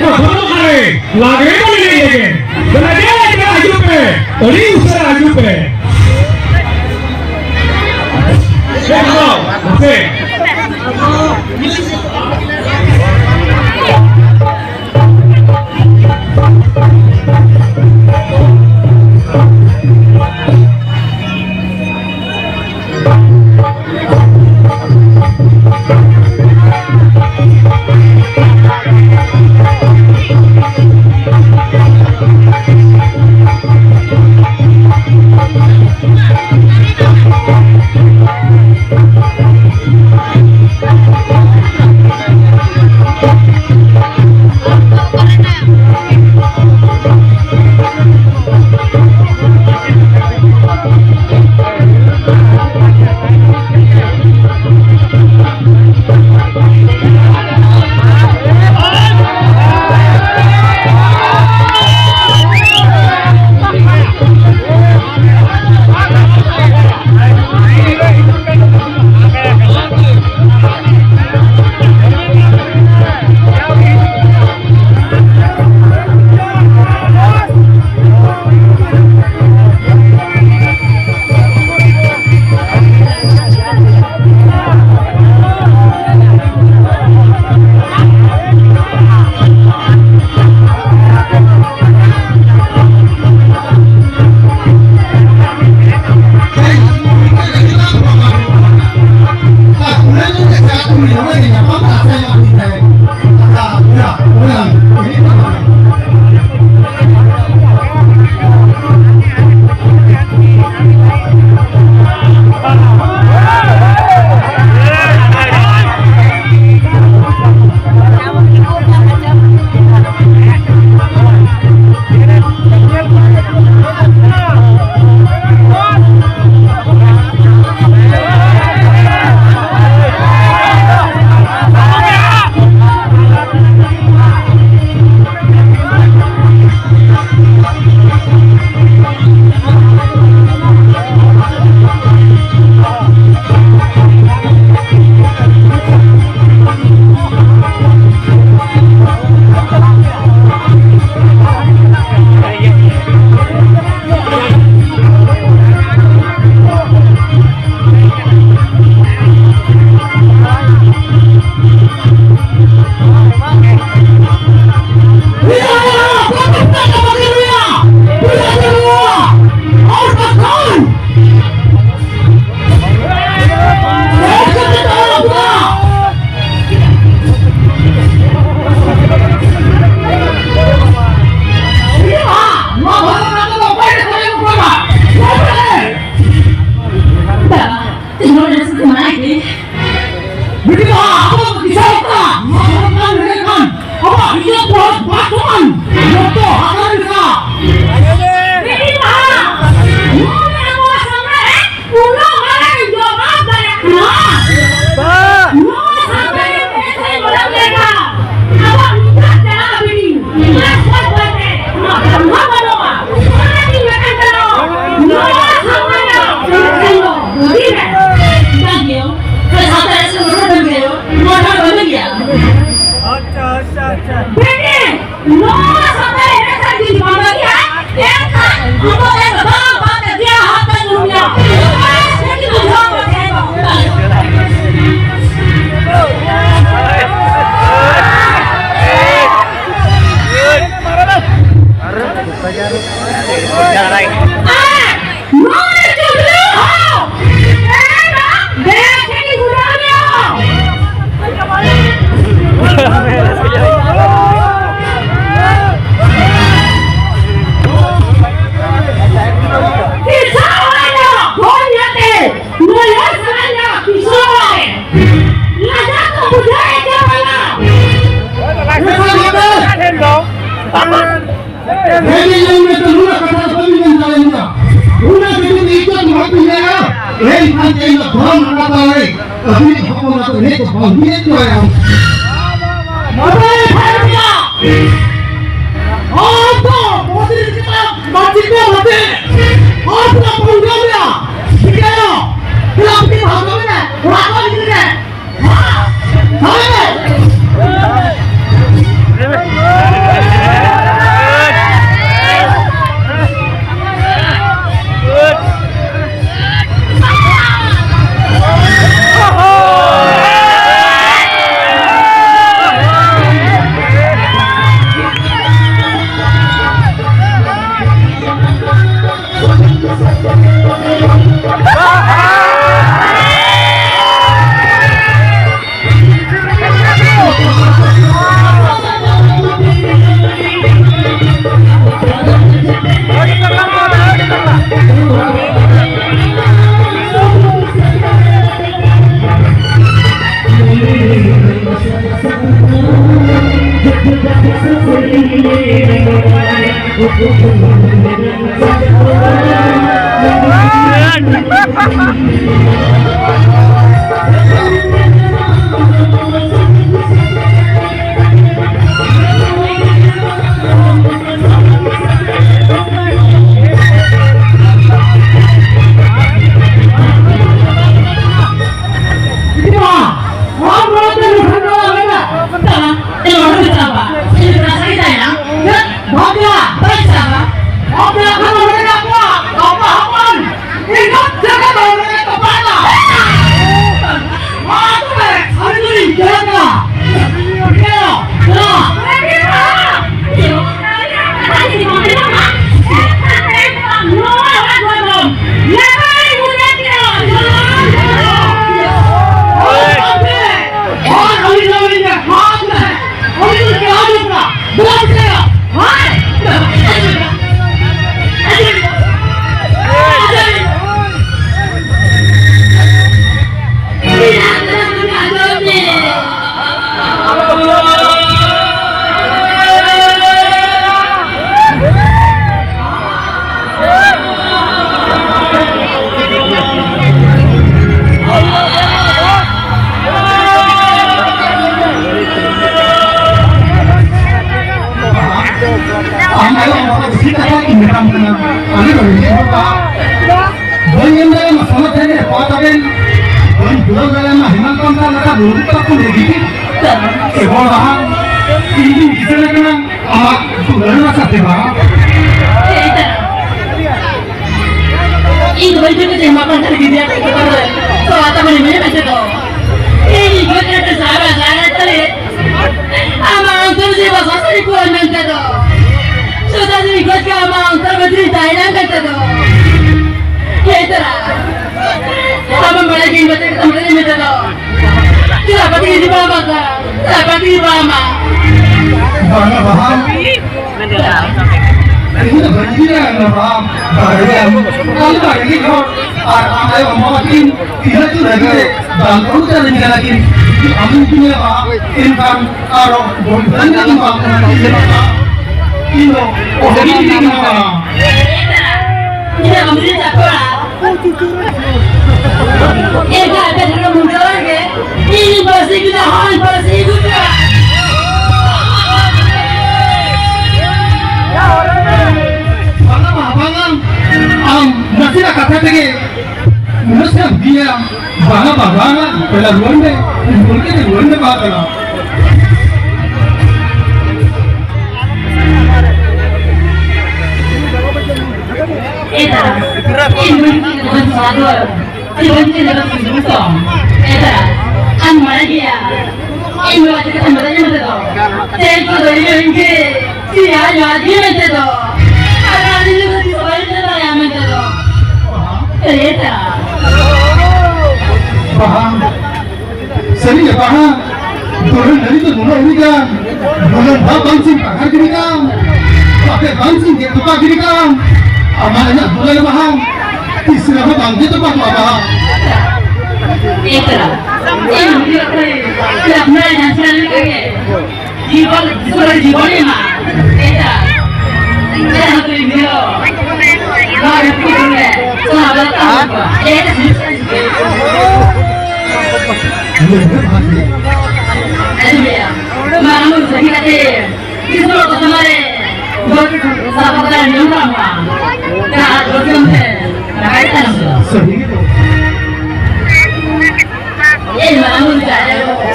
दोनों करे लागे तो नहीं लेंगे बनाने के आजू पे बड़ी उसे आजू पे देखो उसे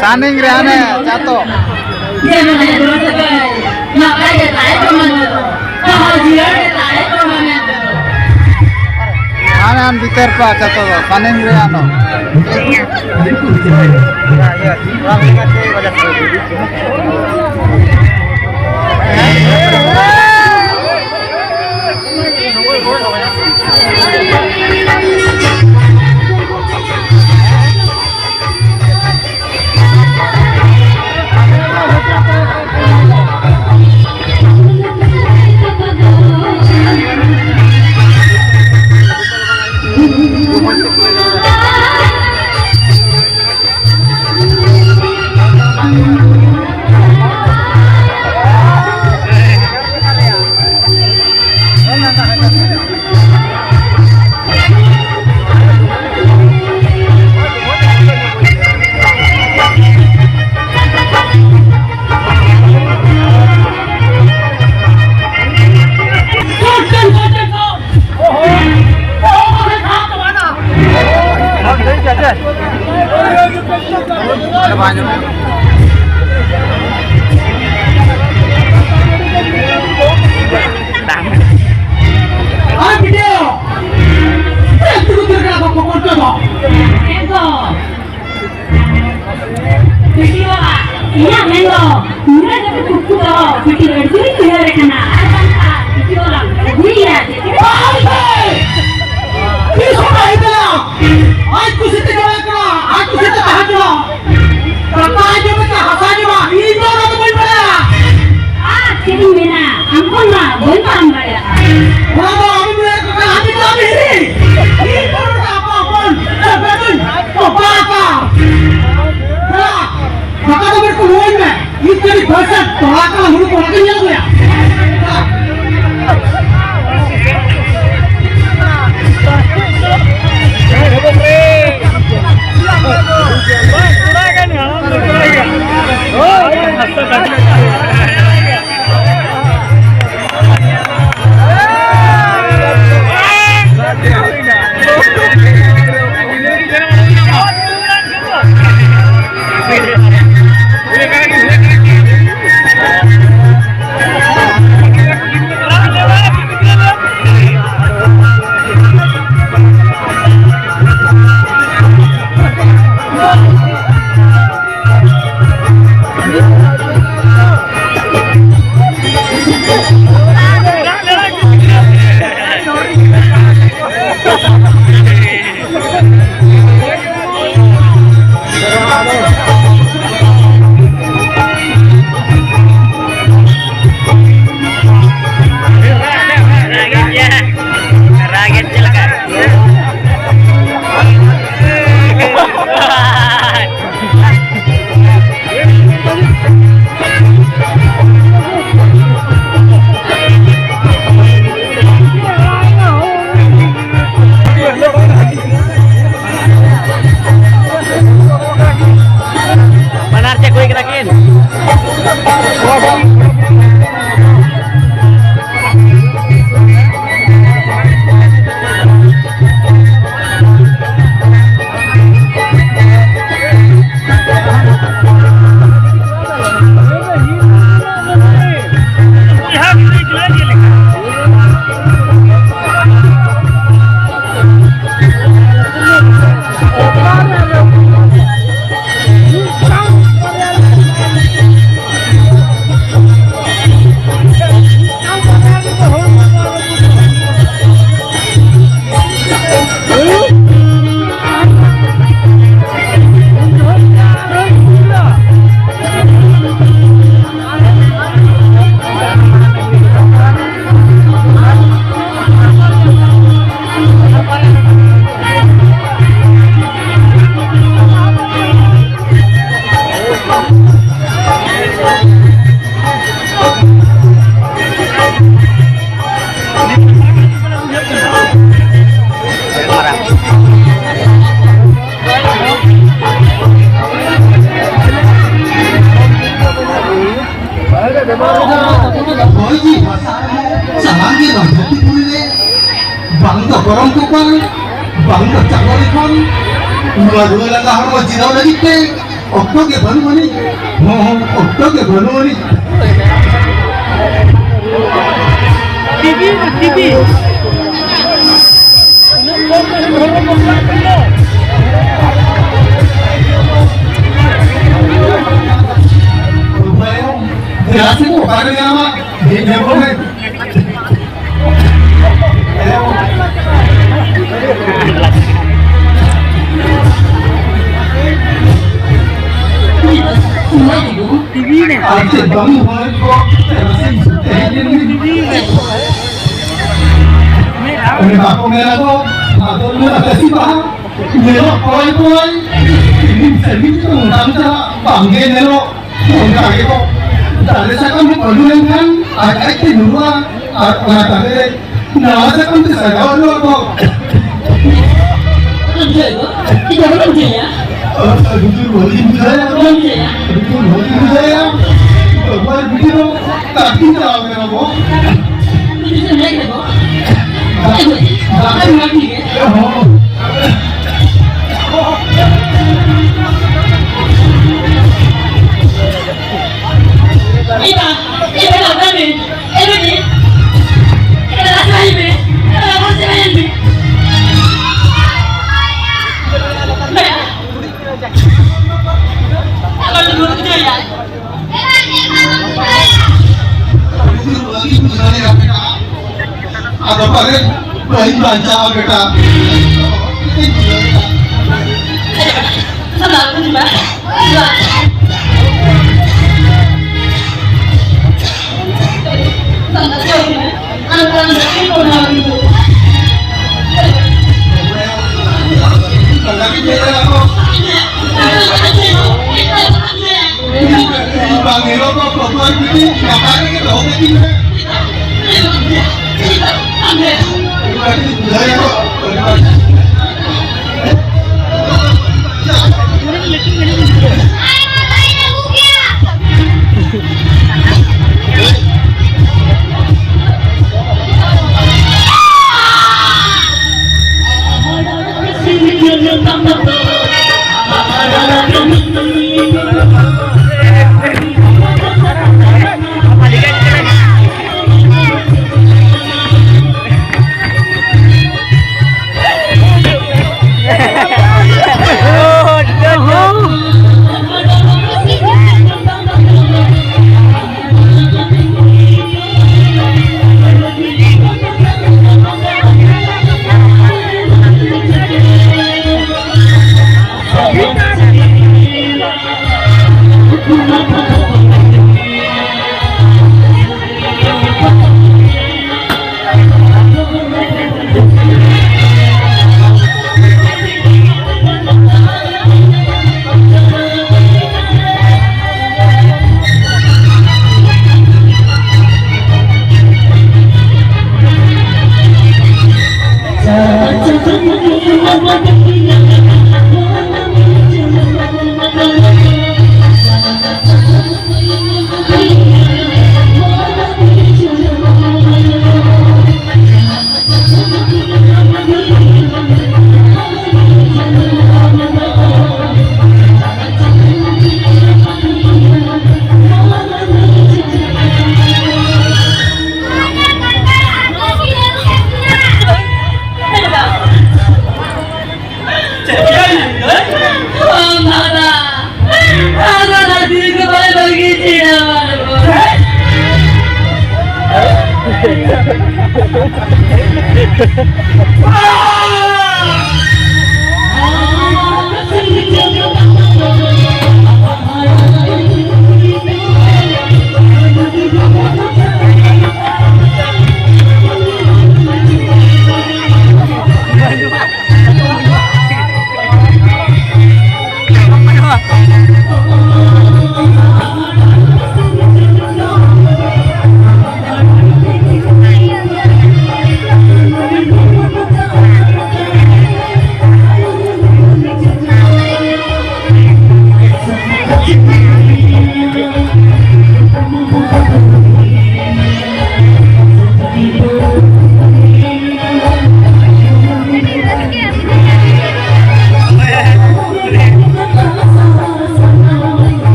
Saning riane cato. Anan diterpa cato saning riano. Mira jadi kuku tuh, bikin berdiri tuh ya rekana. Apa bikin orang dia jadi. কি সময় হইবে না আজ খুশিতে যাবে না আজ খুশিতে হাত দাও কাকা যাবে না হাসা যাবে এই বড় তো বলবে না Ah, jadi mana? Ampun lah, boleh tambah ya. বাবা আমি বলে কাকা হাতে যাবে রে এই বড় আপা আপন বেগুন তো বাবা কাকা তো মেরে को बोल में इसके पैसा तोड़ा का मुझे को लगे नहीं गया Orang tukang, bangga cakap ikan, dua langkah harus jinak lagi teh, okto ke baru ni, okto ke baru ni. TV. Terasa kok, pakai nama, dia boleh. Aje bang hoy ko terasi ini aku mera ko adol me atasi ba mero koi ini semi ko undang ta bangge nelo undang ko tare sakam padulen kan ai ke nuwa ana tare na sakam te sagawlo ko Tidak boleh ya. Betul boleh budaya. Betul boleh budaya. Bapak begitu tapi tak ada apa. Bisa naik apa? Bapak mati ya. Iba nak kami. Ini. Kita nak lagi. Kita nak masih lagi. Kalau dulu itu ya. Ada paling bayi baca beta. Sama aku juga. Lagi beda aku. Bang Hero kok foto ini ngapain kita oke ini? Berarti budaya kok.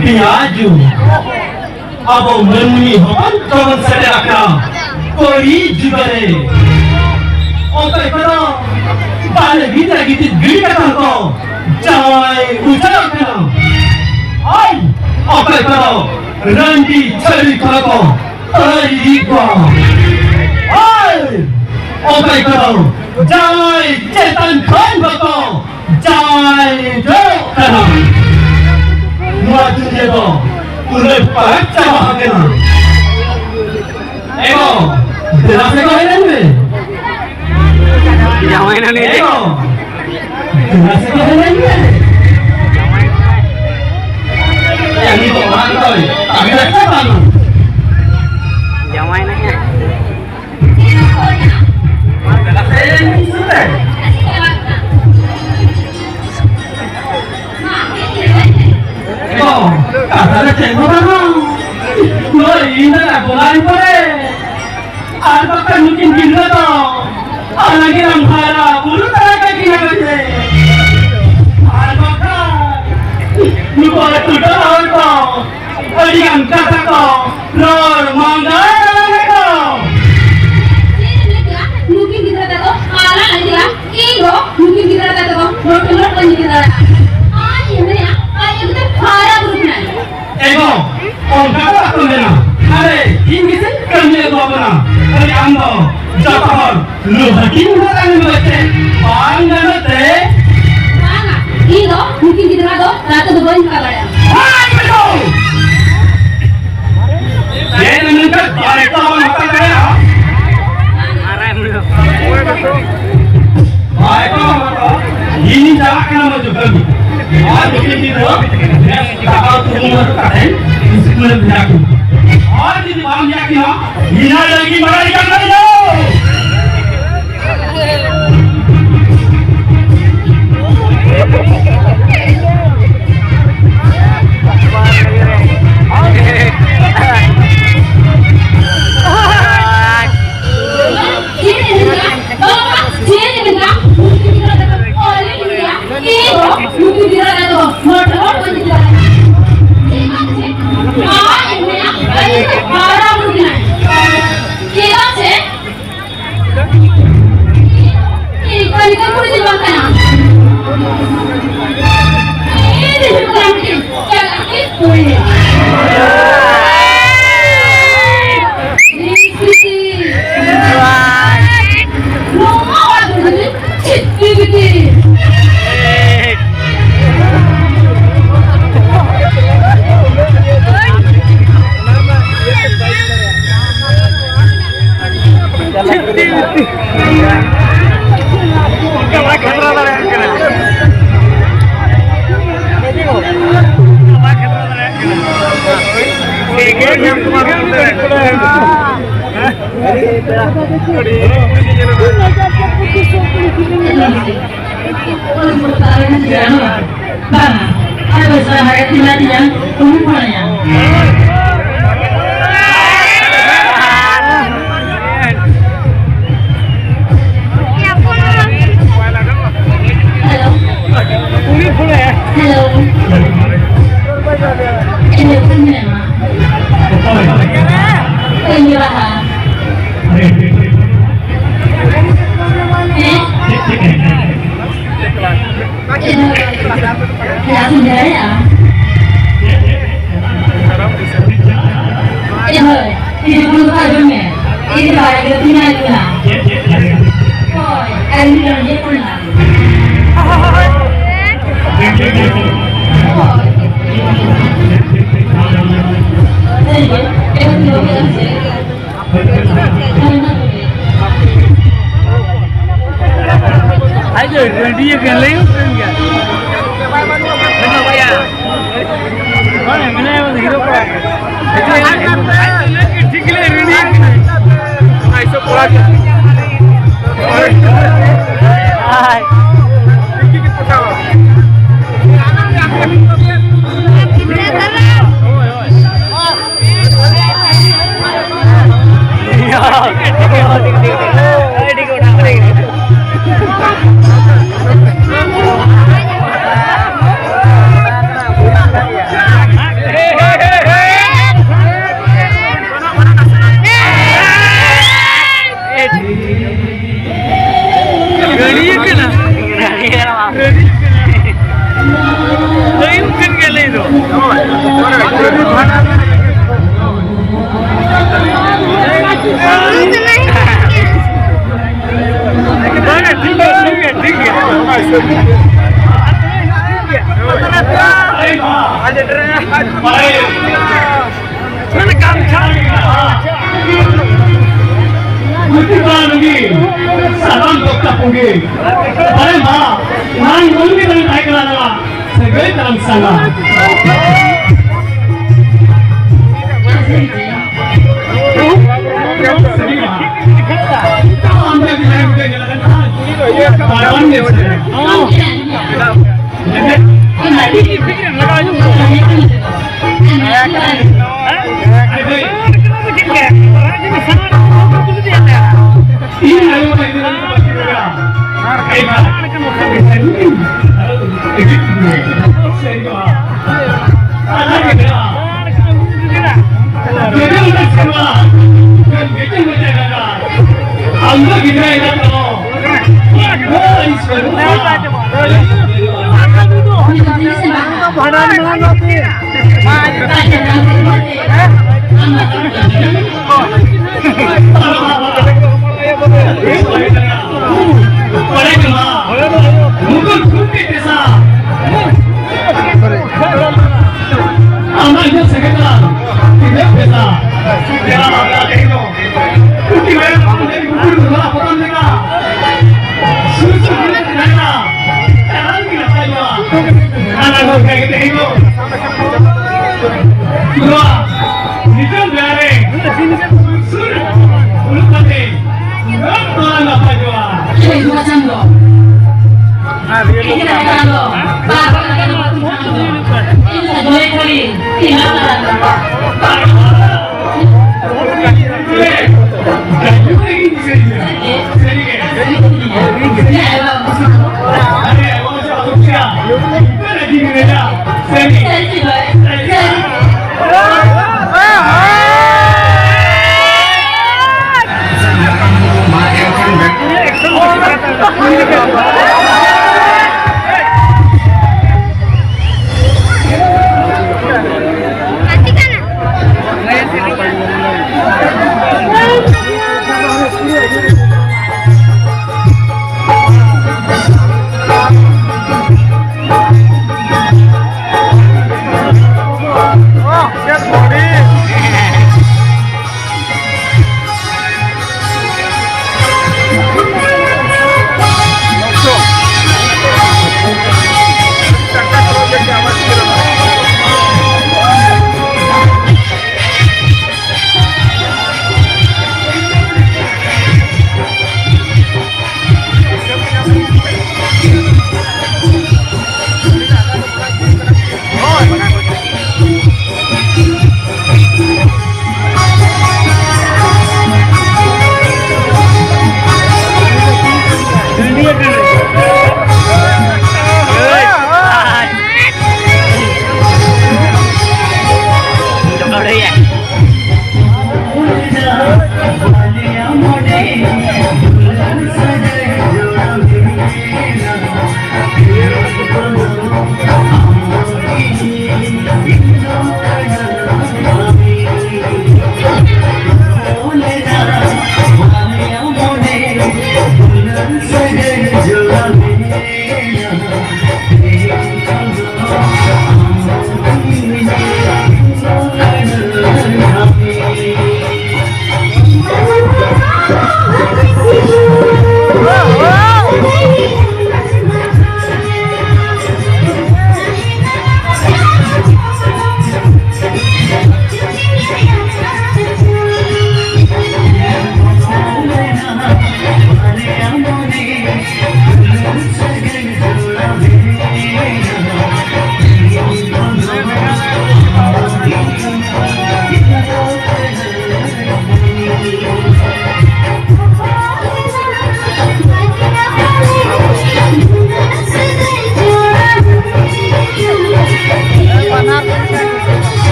Piaju, abang menuni hokan kawan saya akak, kori juga le. Oke kalau balik kita gitu gini kata kau, jangan ucap kena. Ay, oke kalau randy cari kau, ay kau. Ay, oke kalau jangan cetan kan kau, jangan jauh kena. Muat itu, udah baca bahagana. Ego, jelas ego ini. Jangan main ini. Ego, jelas ego ini. Yang itu orang tu, tapi dah siapa tu? Jangan main ini. Jelas ego ini sudah. Ego, kata cengkok mana? Lo ini nak bola ni pare. Apa kan mungkin gila tu? Lagi ramai bulu tak ada gila je. Apa kan? Ni bola tu dah ada. Adi angkat aku. Lor mangga aku. Mungkin kita tahu malah nanti lah. Ini mungkin kita tahu lot pun kita tahu. Ini ya. Itu para grupnya. Ego, orang kata aku mana? Ada ini sih kerja tu apa na? Ada anda, jatuh, lu hakim mana ni macam? Bangga nanti. Mana? Ini mungkin kita tahu. Ratu tu boleh kalah ya. Hai betul. Dia nak balik tahu apa kaya? Baik tahu. Ini jalan kena juga ni. आज भी तो मैं कहा तो मुझे पता है इसमें जाके आज भी बाम जाके ना बिना लगी बड़ा निकल नहीं जाओ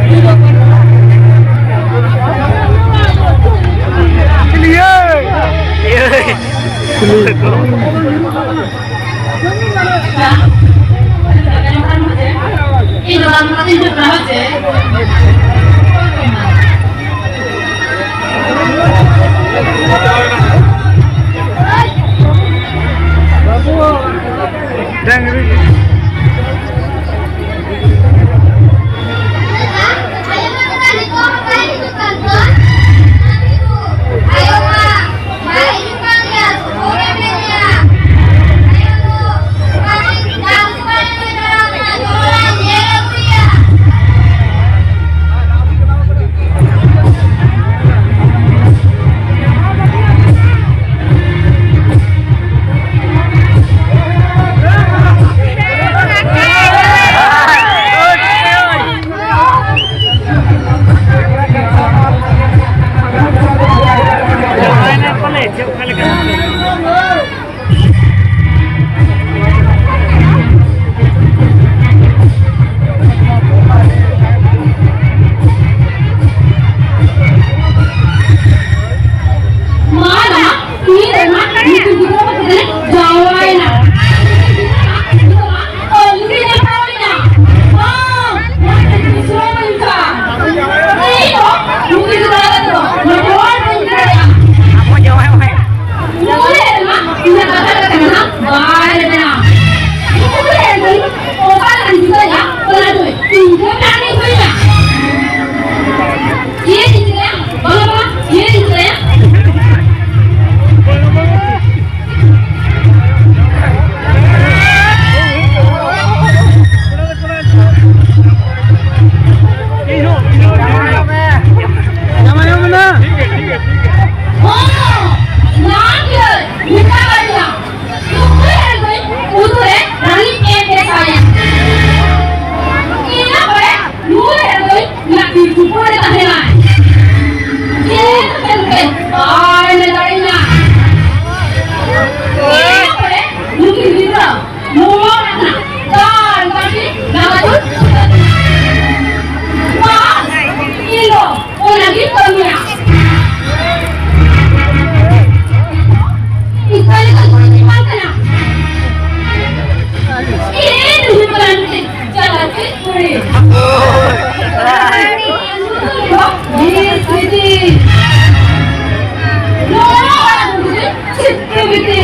Jadi aja. Ay, nagaling na. Siyempre, mungkin dito. Mumura na. Dan, kasi, nakatun. Mas, ilo, o naging pamilya. Ikalikan ko, ipan ka na. Hindi ko lang natin. Jalan, puri. Yes, Siti. No, Siti.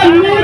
Ini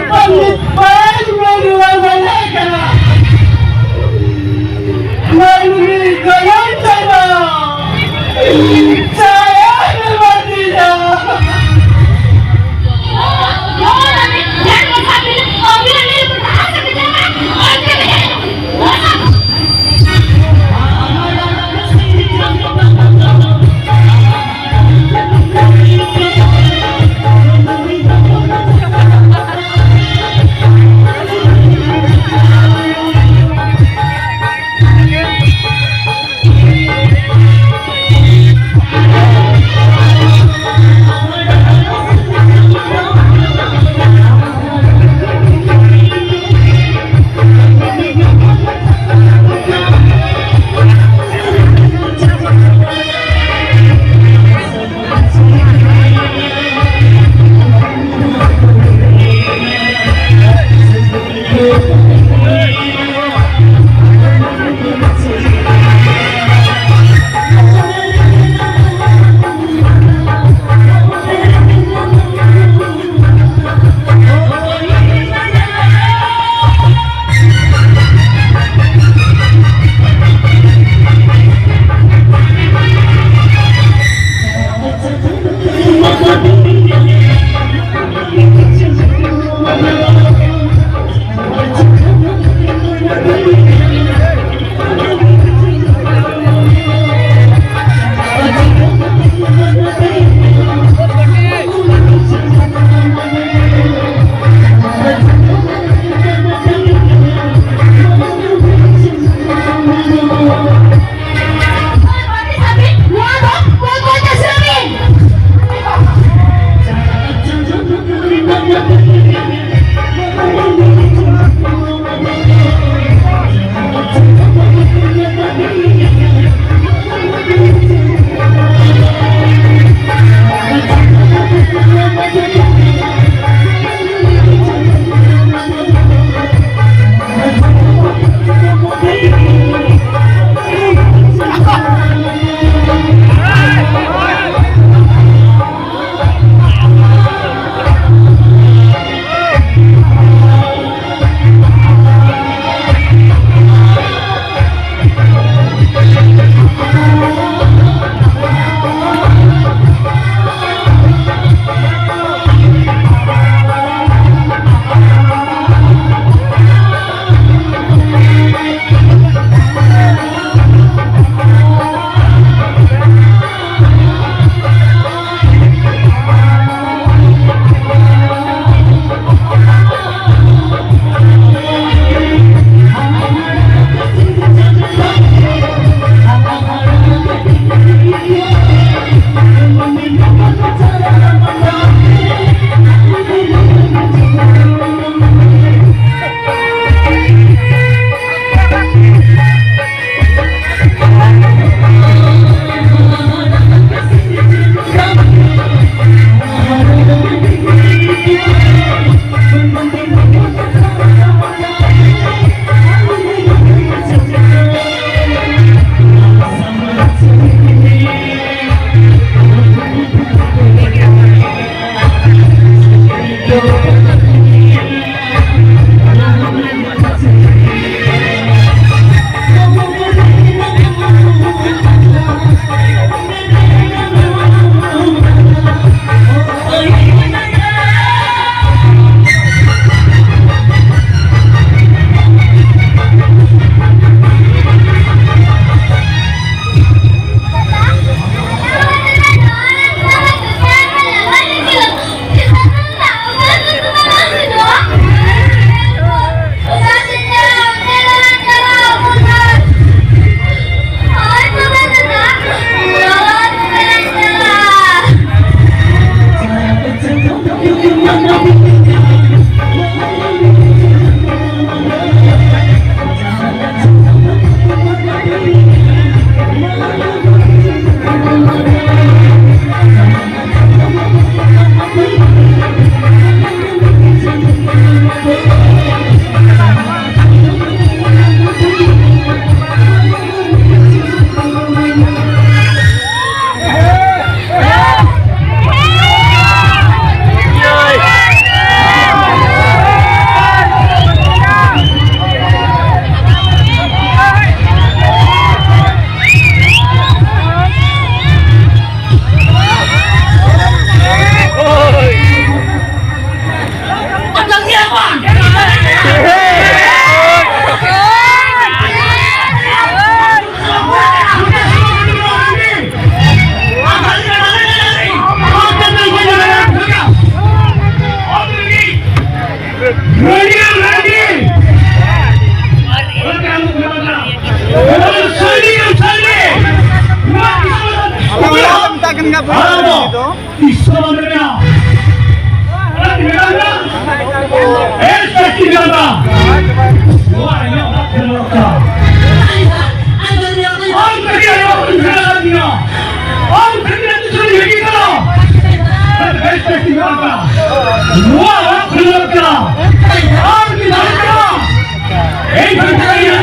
नहीं करता है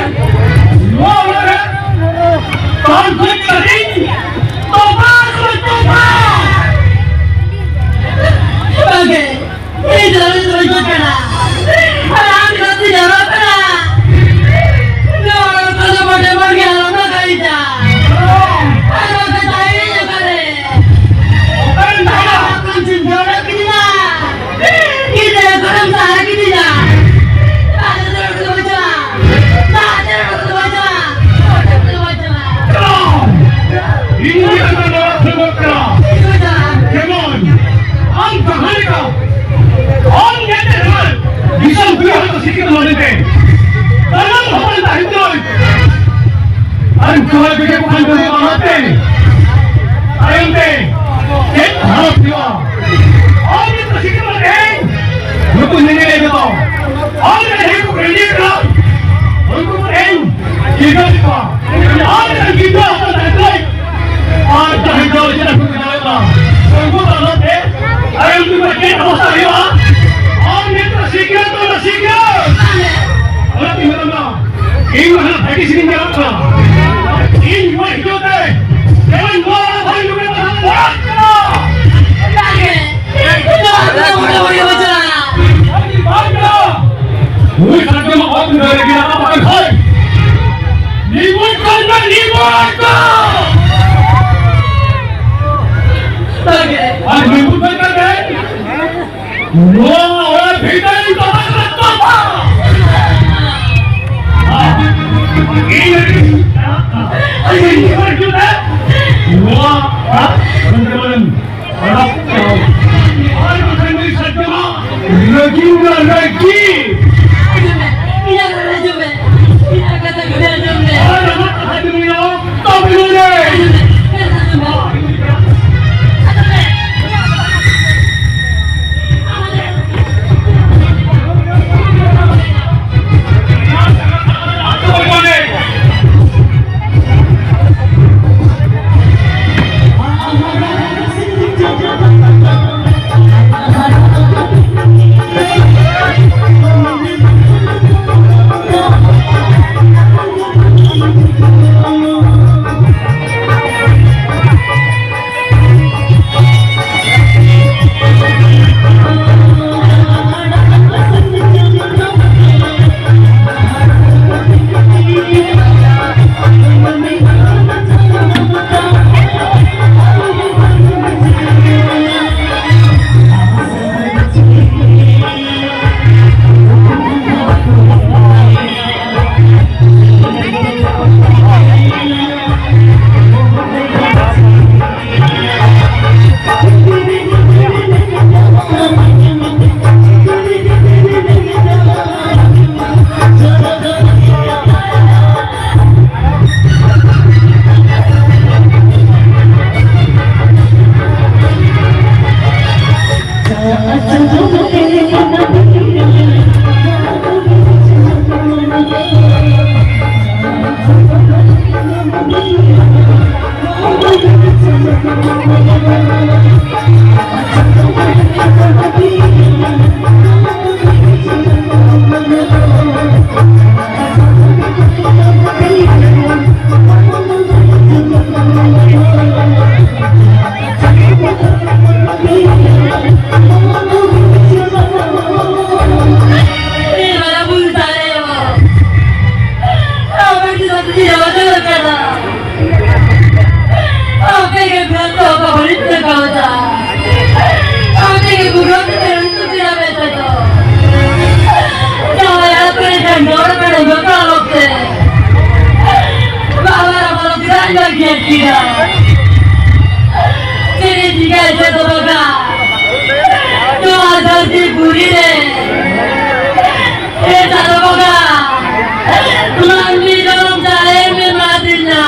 वो है conflict करें तो okay ये जरूर तो जो करा आराम करते जाओ करा नो तो बड़े बड़ गया ना कहीं जा अरे बताइए ये करे अपन दादा अपन चिंता कितना किधर गरम सारा कितना दादा तो बचा दादा तो बचा तो बचा इंडिया का नाम करा come on हम कहां का और ये तेरे विशाल भी हम तो सीखे तो लेते तमाम हमारे दायित्व हम कोई भी के पास नहीं आते आएंगे ये भारत दिया और ये तो सीखे तो लेते वो तो नहीं लेते तो और ये को रेडी करा उनको एम किधर का और ये किधर आता है और चाहे जो इतना कुछ ना उनको तो लेते अरे उनको बच्चे अवस्था नहीं हुआ और ये तो सीखे और तुम्हें ना इन वहाँ फैटी सीखने का था इन युवा हिजो थे केवल वो भाई लोग ने बहुत करा वो खाते में बहुत डर गया ना पकड़ खाए नींबू करना आज नींबू कर गए वो और भीतर ही तो रखता था अरे ये बात क्यों है वो बंदरन और बंदरन सत्मा लगी इधर कहता गुजर जमने और हम कहा तुम लोग तो मिलोगे तेरी जिगर से तो बगा तो आदर की पूरी रे ये तो बगा तुमने जन्म चाहे मैं मादिना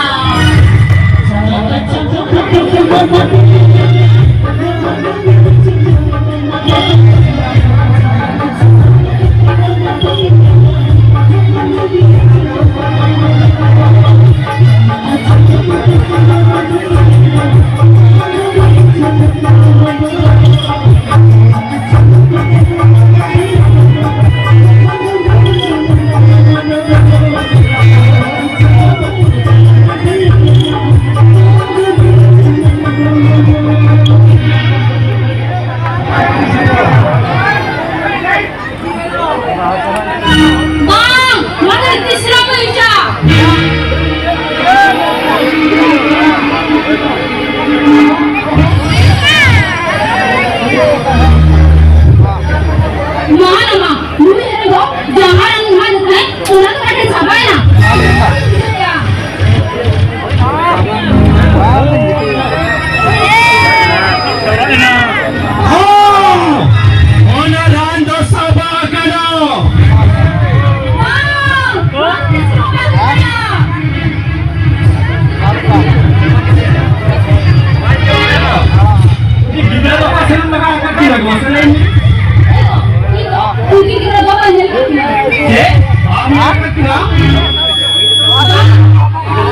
का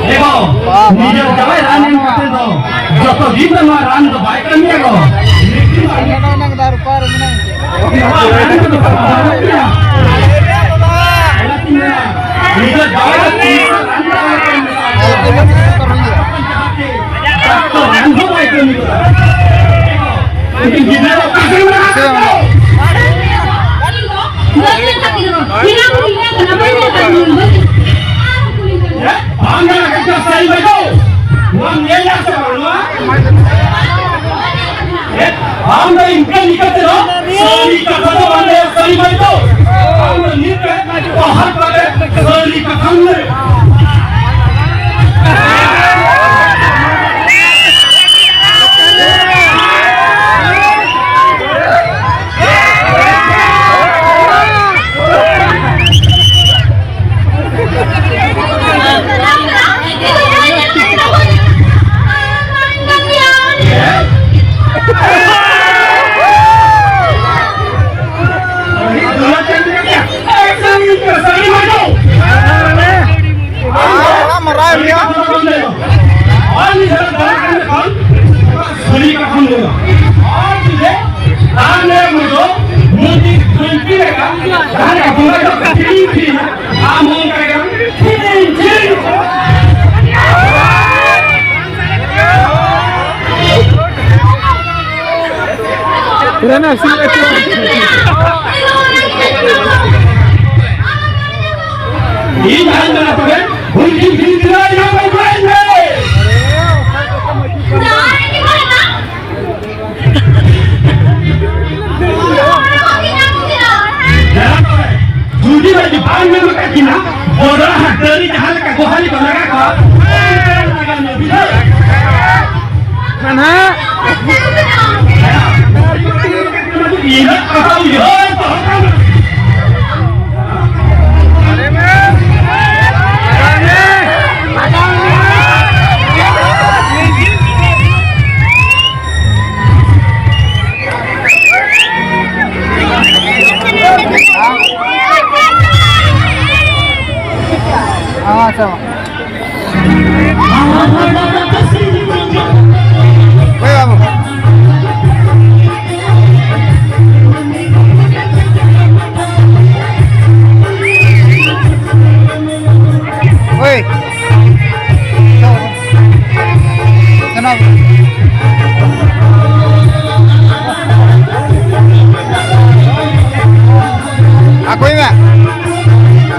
देखो निजे जगह रान एम करते तो जो तो दिन में रान तो बाइक करनी है को हम इनका निकलते रहो सोनी का तो वाले सही भाई तो हम निकले तो हर वाले सोनी का सामने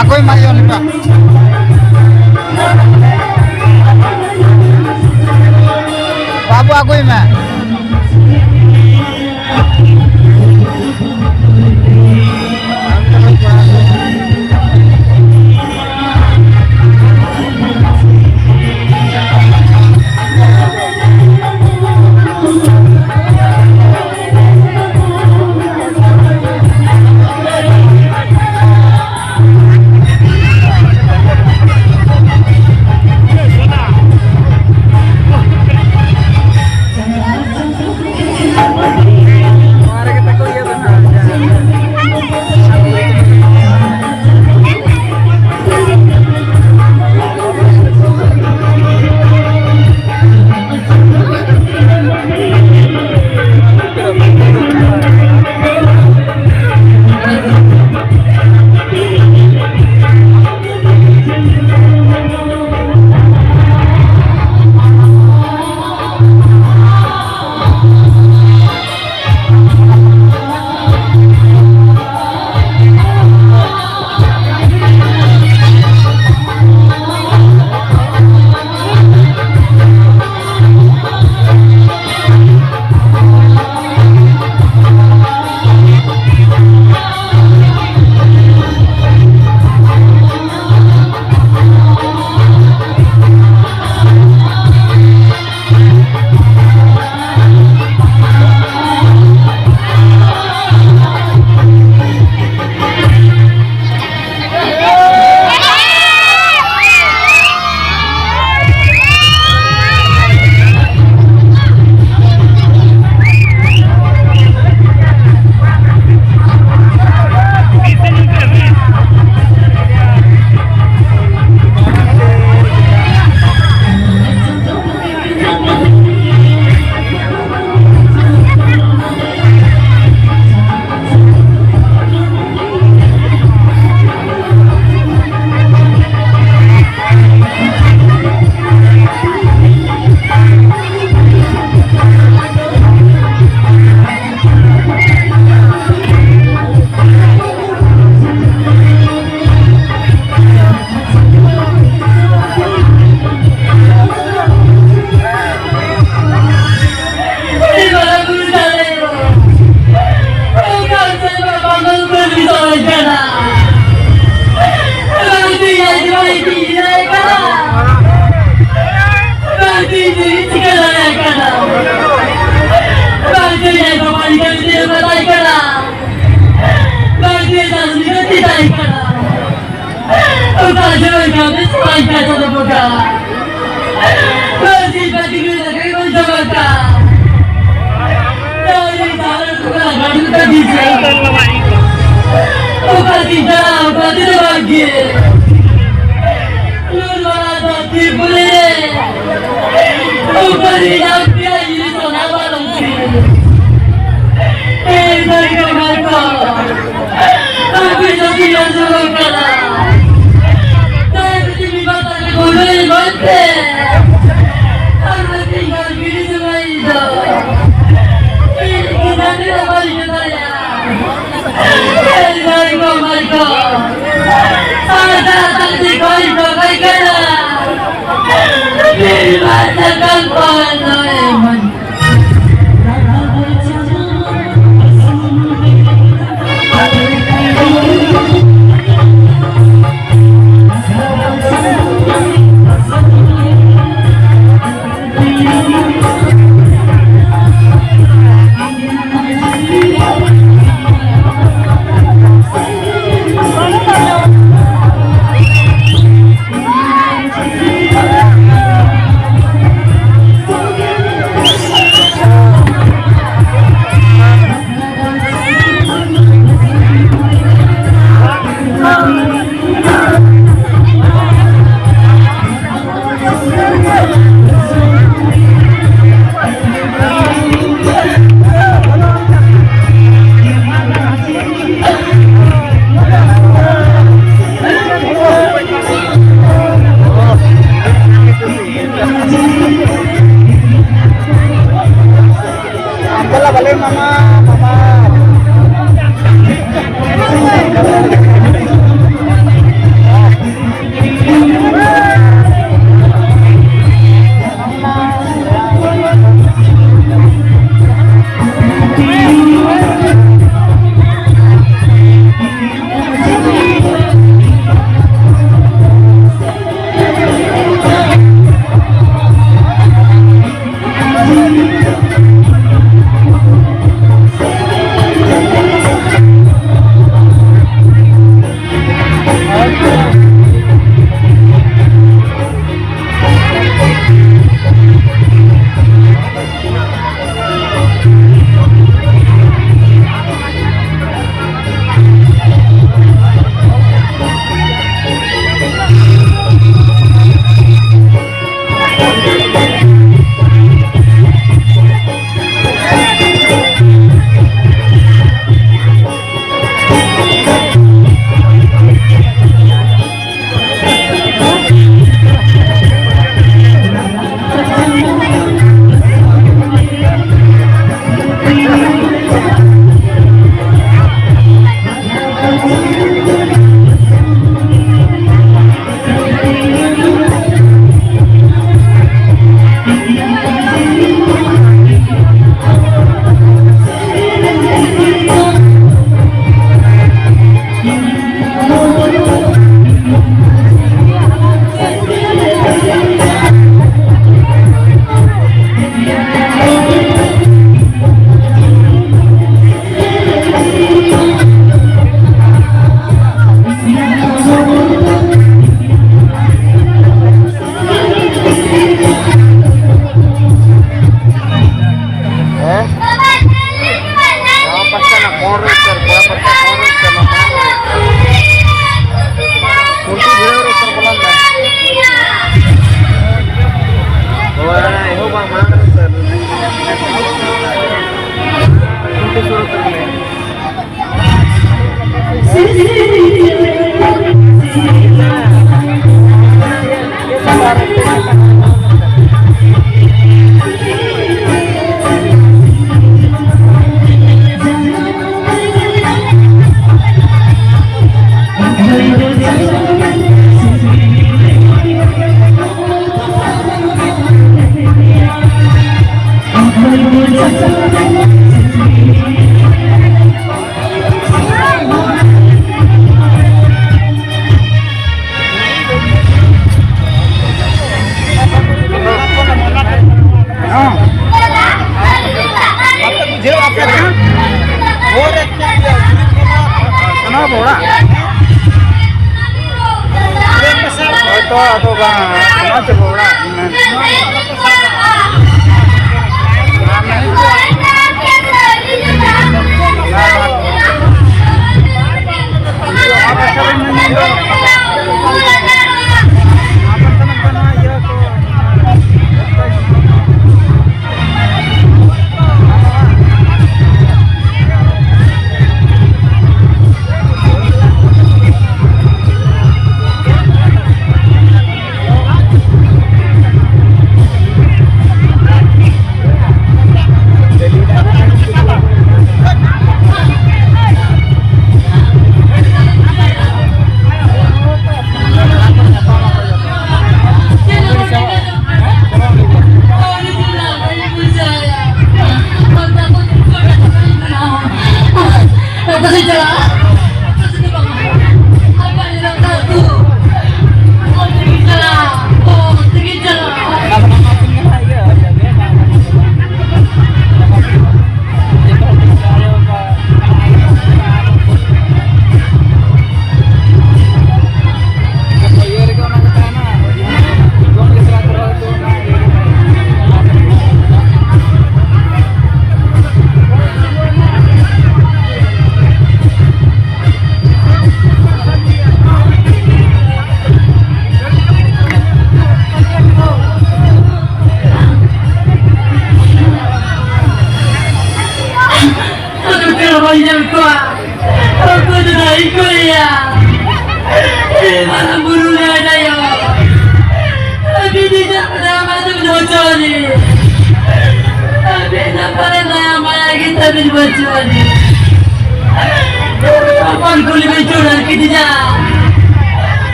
Aku mayon pa. Babu aku mah. Masih kami sepanjang satu buka. Masih pagi kita kami bersama. Dari jalan buka gaduh tadi. Buka tidak, buka tidak lagi. Luar tadi boleh. Buka tidak dia ini sana lagi. Dari mereka. Tapi tidak semua. Boleh mati, harus tinggal gini semua itu. Kita tidak boleh ketanya. Dari mereka, sangat cantik kali pakai kena. Dibacakan panoeman. Kenapa, to atau bang ano siguro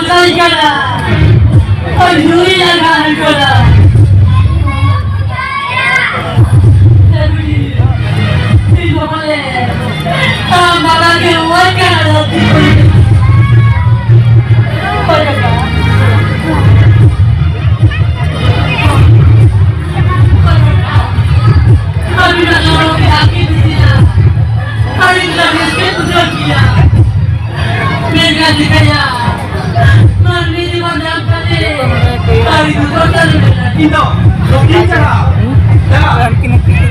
kali kala. Peduli dengan kala. Tidak boleh. Tambah lagi uang kala. Kami nak orang lelaki di sini. Kami telah miskin tujuan dia. Mereka dikaya. Mandi di mana kali. Kami tujuan kali. Ito, bicara. Ya. Kinikitin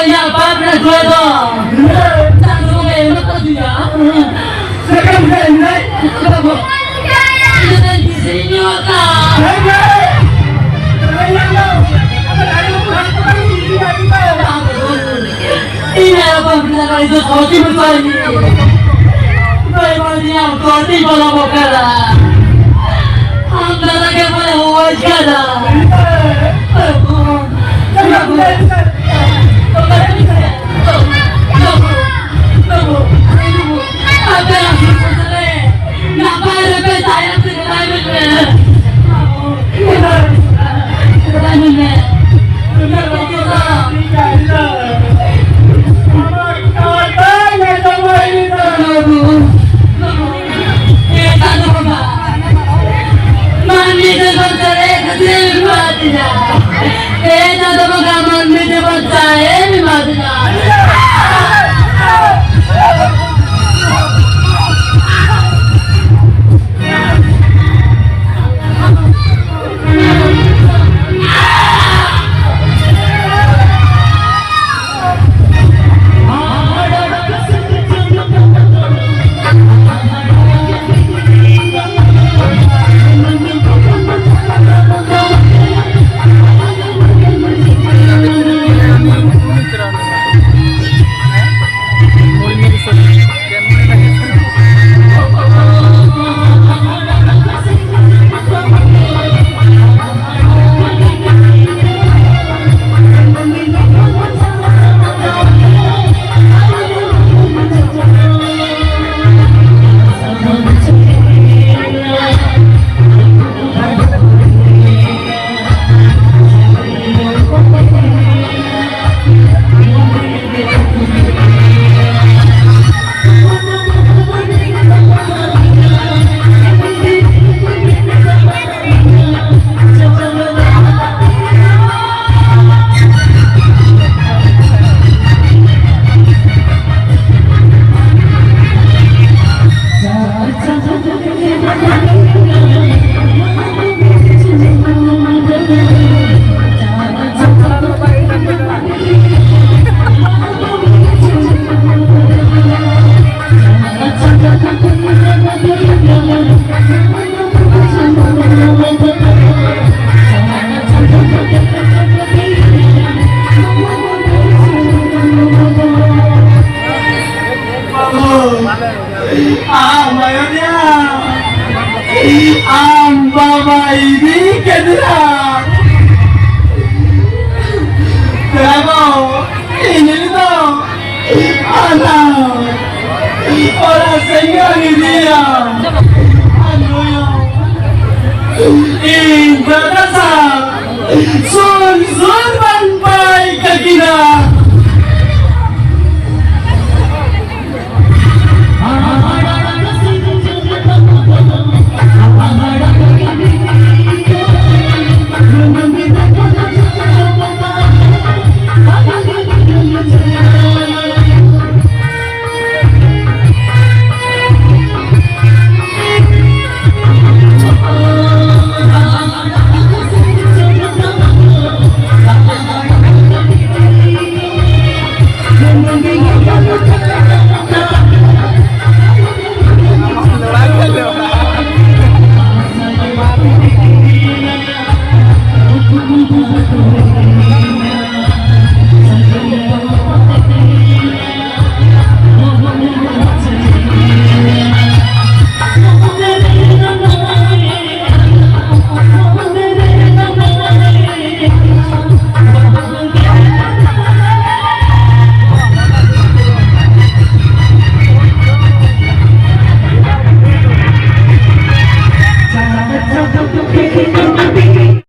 niya pa makoyotora, bro. Sampai video aja ya lah. Mati Mayornya Baba ini kedua Kenapa? Ini tuh anak orang sehingga dia Indah dasar Sun banpai kekina